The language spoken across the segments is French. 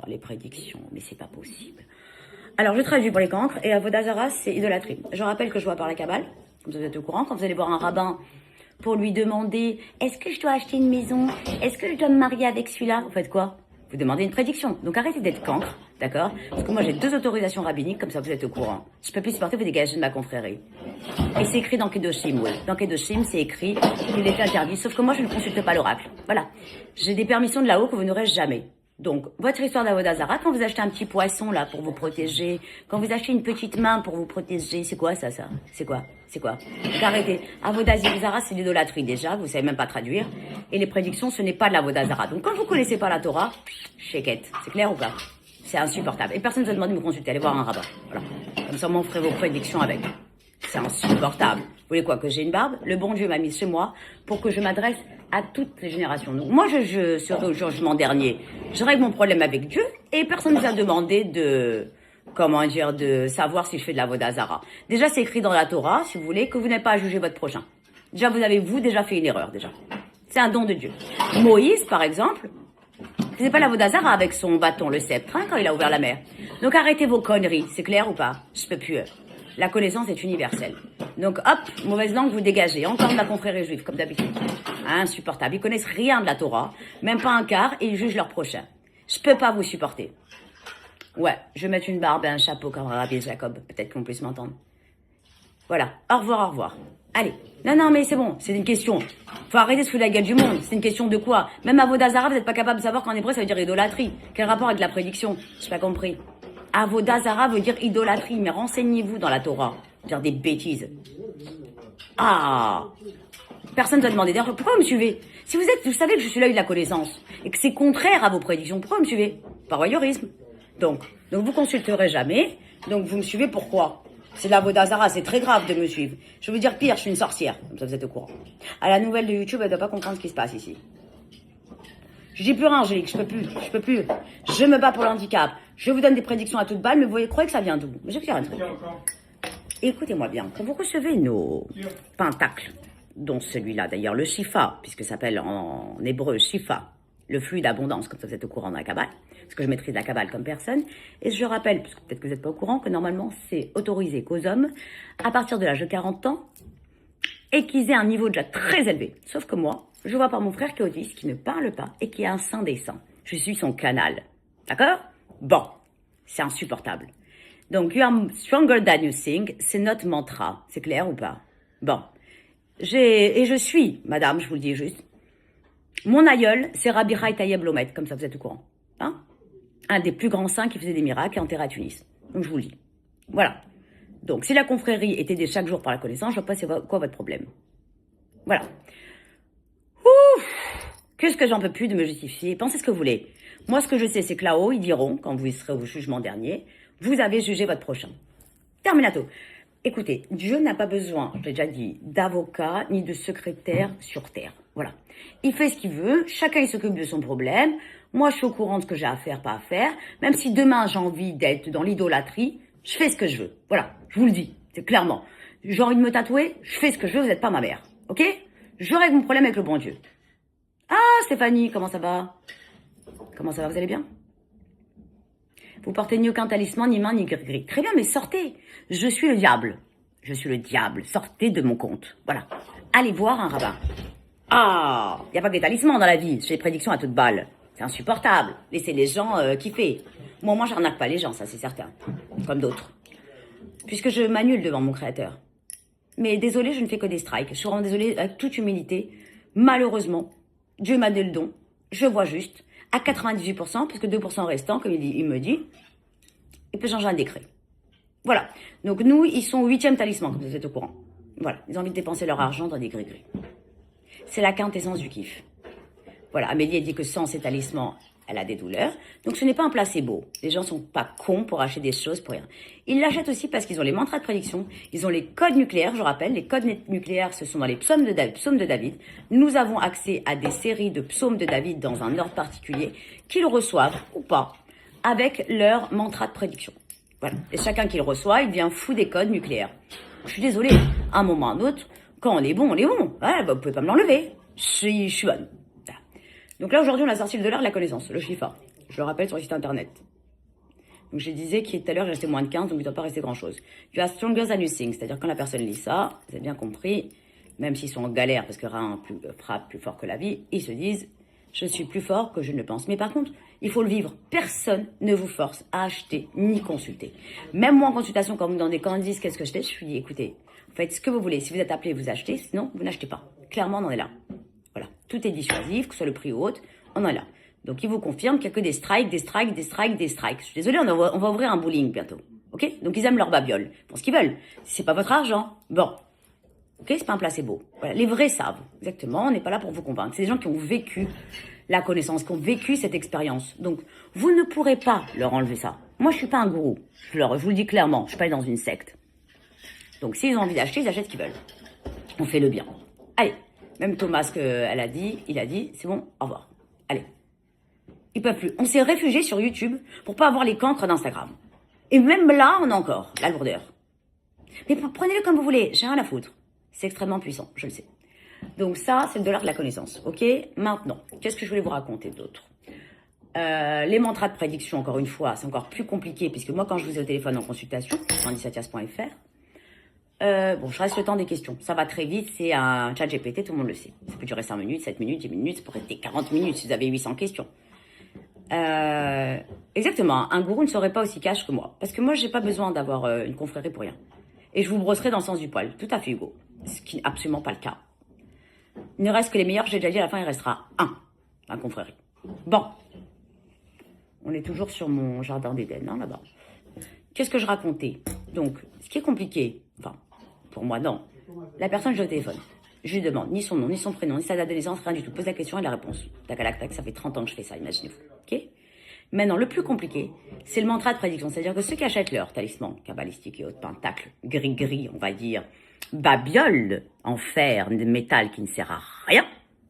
les prédictions, mais c'est pas possible. Alors, je traduis pour les cancres, et Avodazara, c'est idolâtrie. Je rappelle que je vois par la Kabbale, comme vous êtes au courant, quand vous allez voir un rabbin pour lui demander « Est-ce que je dois acheter une maison? Est-ce que je dois me marier avec celui-là ?» Vous faites quoi? Vous demandez une prédiction. Donc arrêtez d'être cancre, d'accord? Parce que moi j'ai 2 autorisations rabbiniques, comme ça vous êtes au courant. Je peux plus supporter vous dégager de ma confrérie. Et c'est écrit dans Kedoshim, oui. Dans Kedoshim, c'est écrit qu'il est interdit, sauf que moi je ne consulte pas l'oracle. Voilà. J'ai des permissions de là-haut que vous n'aurez jamais. Donc, votre histoire d'Avodazara, quand vous achetez un petit poisson, là, pour vous protéger, quand vous achetez une petite main pour vous protéger, c'est quoi, ça? C'est quoi? Donc, arrêtez. Avodazara, c'est l'idolâtrie, déjà, vous savez même pas traduire. Et les prédictions, ce n'est pas de l'Avodazara. Donc, quand vous connaissez pas la Torah, shake. C'est clair ou pas? C'est insupportable. Et personne ne vous demande de me consulter, allez voir un rabbin. Voilà. Comme ça, on ferait vos prédictions avec. C'est insupportable. Vous voulez quoi, que j'ai une barbe? Le bon Dieu m'a mis chez moi pour que je m'adresse à toutes les générations. Donc moi, je serai au jugement dernier. Je règle mon problème avec Dieu et personne ne nous a demandé de savoir si je fais de la Vodazara. Déjà, c'est écrit dans la Torah, si vous voulez, que vous n'avez pas à juger votre prochain. Déjà, vous avez déjà fait une erreur, déjà. C'est un don de Dieu. Moïse, par exemple, faisait pas la Vodazara avec son bâton, le sceptre, quand il a ouvert la mer. Donc arrêtez vos conneries, c'est clair ou pas? Je peux plus. La connaissance est universelle. Donc hop, mauvaise langue, vous dégagez. Encore de la confrérie juive, comme d'habitude. Insupportable. Ils connaissent rien de la Torah, même pas un quart, et ils jugent leur prochain. Je peux pas vous supporter. Ouais, je vais mettre une barbe et un chapeau comme Rabbi Jacob. Peut-être qu'on puisse m'entendre. Voilà. Au revoir. Allez. Non, mais c'est bon. C'est une question. Faut arrêter de se foutre la gueule du monde. C'est une question de quoi? Même à Avodazara, vous n'êtes pas capable de savoir qu'en hébreu, ça veut dire idolâtrie. Quel rapport avec la prédiction? J'ai pas compris. Avodazara veut dire idolâtrie, mais renseignez-vous dans la Torah. Dire des bêtises. Ah! Personne ne t'a demandé. D'ailleurs, pourquoi vous me suivez? Si vous savez que je suis l'œil de la connaissance, et que c'est contraire à vos prédictions, pourquoi vous me suivez? Par voyeurisme. Donc vous consulterez jamais, donc vous me suivez pourquoi? C'est de la Vodazara, c'est très grave de me suivre. Je vais vous dire pire, je suis une sorcière, comme ça vous êtes au courant. À la nouvelle de YouTube, elle ne doit pas comprendre ce qui se passe ici. Je dis plus rien, Angélique, je peux plus. Je me bats pour le handicap. Je vous donne des prédictions à toute balle, mais vous croyez que ça vient d'où? Mais je vais faire un truc. Écoutez-moi bien, quand vous recevez nos pentacles, dont celui-là d'ailleurs, le Shifa, puisque ça s'appelle en hébreu Shifa, le flux d'abondance, comme ça vous êtes au courant dans la Kabbale, parce que je maîtrise la Kabbale comme personne, et je rappelle, parce que peut-être que vous n'êtes pas au courant, que normalement c'est autorisé qu'aux hommes, à partir de l'âge de 40 ans, et qu'ils aient un niveau déjà très élevé. Sauf que moi, je vois par mon frère qui est autiste, qui ne parle pas, et qui a un sein décent. Je suis son canal. D'accord? Bon, c'est insupportable. Donc, you are stronger than you think, c'est notre mantra. C'est clair ou pas? Bon. Je suis, madame, je vous le dis juste. Mon aïeul, c'est Rabbi Haï Tayeb Lomet, comme ça vous êtes au courant. Hein? Un des plus grands saints qui faisait des miracles et enterré à Tunis. Donc, je vous le dis. Voilà. Donc, si la confrérie est aidée chaque jour par la connaissance, je ne vois pas c'est quoi votre problème. Voilà. Ouf! Qu'est-ce que j'en peux plus de me justifier? Pensez ce que vous voulez. Moi, ce que je sais, c'est que là-haut, ils diront, quand vous serez au jugement dernier, vous avez jugé votre prochain. Terminato. Écoutez, Dieu n'a pas besoin, je l'ai déjà dit, d'avocat ni de secrétaire sur terre. Voilà. Il fait ce qu'il veut, chacun il s'occupe de son problème. Moi, je suis au courant de ce que j'ai à faire, pas à faire. Même si demain, j'ai envie d'être dans l'idolâtrie, je fais ce que je veux. Voilà, je vous le dis, c'est clairement. J'ai envie de me tatouer, je fais ce que je veux, vous n'êtes pas ma mère. Ok? Je règle mon problème avec le bon Dieu. Ah, Stéphanie, comment ça va? Comment ça va, vous allez bien? Vous portez ni aucun talisman, ni main, ni gris-gris. Très bien, mais sortez. Je suis le diable. Je suis le diable. Sortez de mon compte. Voilà. Allez voir un rabbin. Ah, il n'y a pas que des talismans dans la vie. Je fais des prédictions à toute balle. C'est insupportable. Laissez les gens kiffer. Moi, j'arnaque pas les gens, ça c'est certain. Comme d'autres. Puisque je m'annule devant mon créateur. Mais désolé, je ne fais que des strikes. Je suis vraiment désolée, avec toute humilité. Malheureusement, Dieu m'a donné le don. Je vois juste. À 98%, puisque 2% restant, comme il me dit, il peut changer un décret. Voilà. Donc nous, ils sont au 8e talisman, comme vous êtes au courant. Voilà. Ils ont envie de dépenser leur argent dans des gris-gris. C'est la quintessence du kiff. Voilà. Amélie, elle dit que sans ces talismans, elle a des douleurs. Donc ce n'est pas un placebo. Les gens sont pas cons pour acheter des choses pour rien. Ils l'achètent aussi parce qu'ils ont les mantras de prédiction, ils ont les codes nucléaires, je rappelle, les codes nucléaires, ce sont dans les psaumes de David. Nous avons accès à des séries de psaumes de David dans un ordre particulier qu'ils reçoivent ou pas avec leur mantra de prédiction. Voilà. Et chacun qui le reçoit, il devient fou des codes nucléaires. Je suis désolée, à un moment ou à un autre, quand on est bon, on est bon. Voilà, vous pouvez pas me l'enlever. Je suis bonne. Voilà. Donc là, aujourd'hui, on a sorti le dollar de la connaissance, le chiffre. Je le rappelle sur le site internet. Donc je disais qu'il tout à l'heure, il restait moins de 15, donc il ne doit pas rester grand-chose. You are stronger than you think, c'est-à-dire quand la personne lit ça, vous avez bien compris, même s'ils sont en galère parce que rien frappe plus fort que la vie, ils se disent, je suis plus fort que je ne le pense. Mais par contre, il faut le vivre. Personne ne vous force à acheter ni consulter. Même moi en consultation, quand on me disent qu'est-ce que je fais, je suis dit, écoutez, faites ce que vous voulez. Si vous êtes appelé, vous achetez, sinon vous n'achetez pas. Clairement, on en est là. Voilà, tout est dissuasif, que ce soit le prix ou autre, on en est là. Donc, il vous confirme qu'il n'y a que des strikes, des strikes, des strikes, des strikes. Je suis désolée, on va ouvrir un bowling bientôt. Ok? Donc, ils aiment leur babiole. Pour ce qu'ils veulent. Si c'est pas votre argent, bon. Ok? C'est pas un placebo. Voilà. Les vrais savent. Exactement. On n'est pas là pour vous convaincre. C'est des gens qui ont vécu la connaissance, qui ont vécu cette expérience. Donc, vous ne pourrez pas leur enlever ça. Moi, je suis pas un gourou. Je vous le dis clairement. Je suis pas dans une secte. Donc, s'ils ont envie d'acheter, ils achètent ce qu'ils veulent. On fait le bien. Allez. Même Thomas, il a dit, c'est bon, au revoir. Allez. Ils peuvent plus. On s'est réfugié sur YouTube pour pas avoir les cancres d'Instagram. Et même là, on a encore la lourdeur. Mais prenez-le comme vous voulez, j'ai rien à foutre. C'est extrêmement puissant, je le sais. Donc ça, c'est le dollar de la connaissance. Ok? Maintenant, qu'est-ce que je voulais vous raconter d'autre? Les mantras de prédiction, encore une fois, c'est encore plus compliqué, puisque moi, quand je vous ai au téléphone en consultation, sur 17ias.fr, je reste le temps des questions. Ça va très vite, c'est un chat GPT, tout le monde le sait. Ça peut durer 5 minutes, 7 minutes, 10 minutes, ça pourrait être 40 minutes si vous avez 800 questions. Exactement, un gourou ne serait pas aussi cash que moi. Parce que moi, j'ai pas besoin d'avoir une confrérie pour rien. Et je vous brosserai dans le sens du poil. Tout à fait, Hugo. Ce qui n'est absolument pas le cas. Il ne reste que les meilleurs, j'ai déjà dit, à la fin, il restera un confrérie. Bon. On est toujours sur mon jardin d'Éden, hein, là-bas. Qu'est-ce que je racontais? Donc, ce qui est compliqué, enfin, pour moi, non. La personne, je au téléphone. Je lui demande ni son nom, ni son prénom, ni sa date de naissance, rien du tout. Pose la question et la réponse. Tac, tac, tac, ça fait 30 ans que je fais ça, imaginez-vous. Ok? Maintenant, le plus compliqué, c'est le mantra de prédiction. C'est-à-dire que ceux qui achètent leur talisman cabalistique et autres pentacles gris-gris, on va dire, babiole en fer, de métal qui ne sert à rien.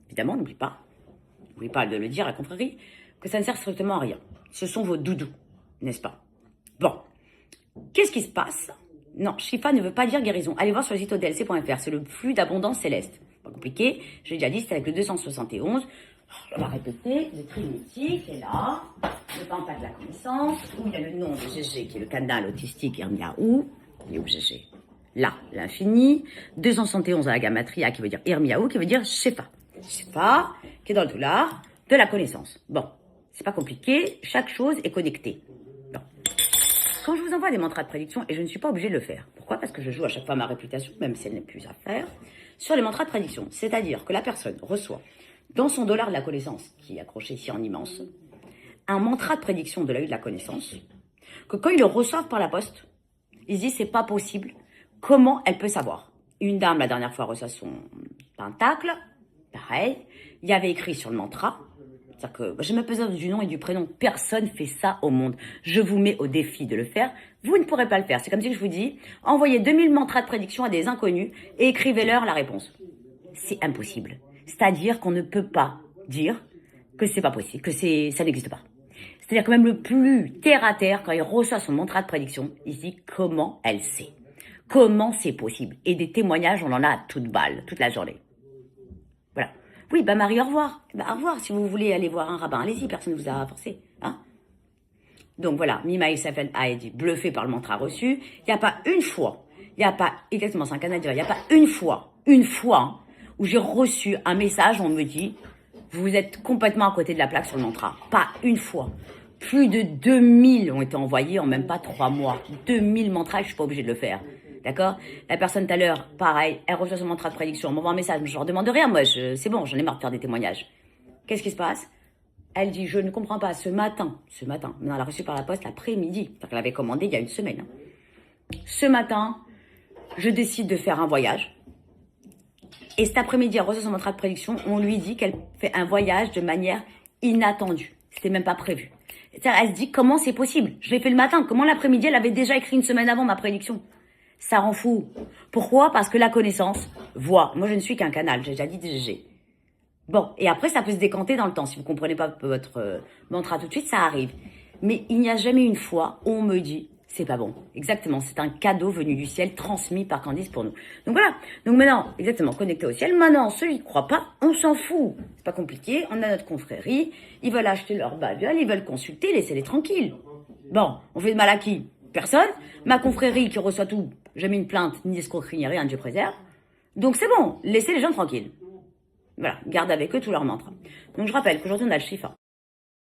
Évidemment, n'oublie pas de le dire à la confrérie, que ça ne sert strictement à rien. Ce sont vos doudous, n'est-ce pas? Bon. Qu'est-ce qui se passe? Non, Shifa ne veut pas dire guérison. Allez voir sur le site odlc.fr, c'est le flux d'abondance céleste. Pas compliqué, j'ai déjà dit, c'est avec le 271. On va répéter, le Trinity qui est là, le pentacle de la connaissance, où il y a le nom de GG qui est le canal autistique Irmiaou. Il est où GG? Là, l'infini. 271 à la gamatria qui veut dire Irmiaou, qui veut dire Shifa. Shifa, qui est dans le dollar de la connaissance. Bon, c'est pas compliqué, chaque chose est connectée. Bon. Quand je vous envoie des mantras de prédiction, et je ne suis pas obligée de le faire. Pourquoi? Parce que je joue à chaque fois ma réputation, même si elle n'est plus à faire, sur les mantras de prédiction. C'est-à-dire que la personne reçoit, dans son dollar de la connaissance, qui est accroché ici en immense, un mantra de prédiction de la de la connaissance, que quand ils le reçoivent par la poste, ils se disent c'est pas possible, comment elle peut savoir? Une dame, la dernière fois, reçoit son pentacle, pareil, il y avait écrit sur le mantra, c'est-à-dire que j'ai même pas besoin du nom et du prénom. Personne fait ça au monde. Je vous mets au défi de le faire. Vous ne pourrez pas le faire. C'est comme si je vous dis, envoyez 2000 mantras de prédiction à des inconnus et écrivez-leur la réponse. C'est impossible. C'est-à-dire qu'on ne peut pas dire que c'est pas possible, que ça n'existe pas. C'est-à-dire que même le plus terre à terre, quand il reçoit son mantra de prédiction, il se dit comment elle sait. Comment c'est possible. Et des témoignages, on en a à toute balle, toute la journée. Voilà. Oui, bah Marie, au revoir. Bah, au revoir. Si vous voulez aller voir un rabbin, allez-y, personne ne vous a forcé. Hein? Donc voilà, Mima Isafel a été bluffé par le mantra reçu. Il n'y a pas une fois, exactement, c'est un Canadien, il n'y a pas une fois, où j'ai reçu un message, on me dit, vous êtes complètement à côté de la plaque sur le mantra. Pas une fois. Plus de 2000 ont été envoyés en même pas 3 mois. 2000 mantras, je ne suis pas obligée de le faire. D'accord? La personne tout à l'heure, pareil, elle reçoit son mantra de prédiction, elle m'envoie un message, je leur demande rien, moi, c'est bon, j'en ai marre de faire des témoignages. Qu'est-ce qui se passe? Elle dit, je ne comprends pas, ce matin, maintenant, elle l'a reçu par la poste l'après-midi, c'est-à-dire qu'elle avait commandé il y a une semaine. Ce matin, je décide de faire un voyage, et cet après-midi, elle reçoit son mantra de prédiction, on lui dit qu'elle fait un voyage de manière inattendue. C'était même pas prévu. C'est-à-dire, elle se dit, comment c'est possible? Je l'ai fait le matin, comment l'après-midi, elle avait déjà écrit une semaine avant ma prédiction? Ça rend fou. Pourquoi? Parce que la connaissance voit. Moi, je ne suis qu'un canal, j'ai déjà dit DGG. Bon, et après, ça peut se décanter dans le temps. Si vous ne comprenez pas votre mantra tout de suite, ça arrive. Mais il n'y a jamais une fois où on me dit, C'est pas bon. Exactement. C'est un cadeau venu du ciel, transmis par Candice pour nous. Donc voilà. Donc maintenant, exactement, connecté au ciel. Maintenant, ceux qui ne croient pas, on s'en fout. C'est pas compliqué. On a notre confrérie. Ils veulent acheter leur baguette, ils veulent consulter, laissez-les tranquilles. Bon, on fait de mal à qui? Personne. Ma confrérie qui reçoit tout, jamais une plainte, ni escroquerie, ni rien, Dieu préserve. Donc c'est bon, laissez les gens tranquilles. Voilà, garde avec eux tous leurs mantras. Donc je rappelle qu'aujourd'hui on a le Shifa.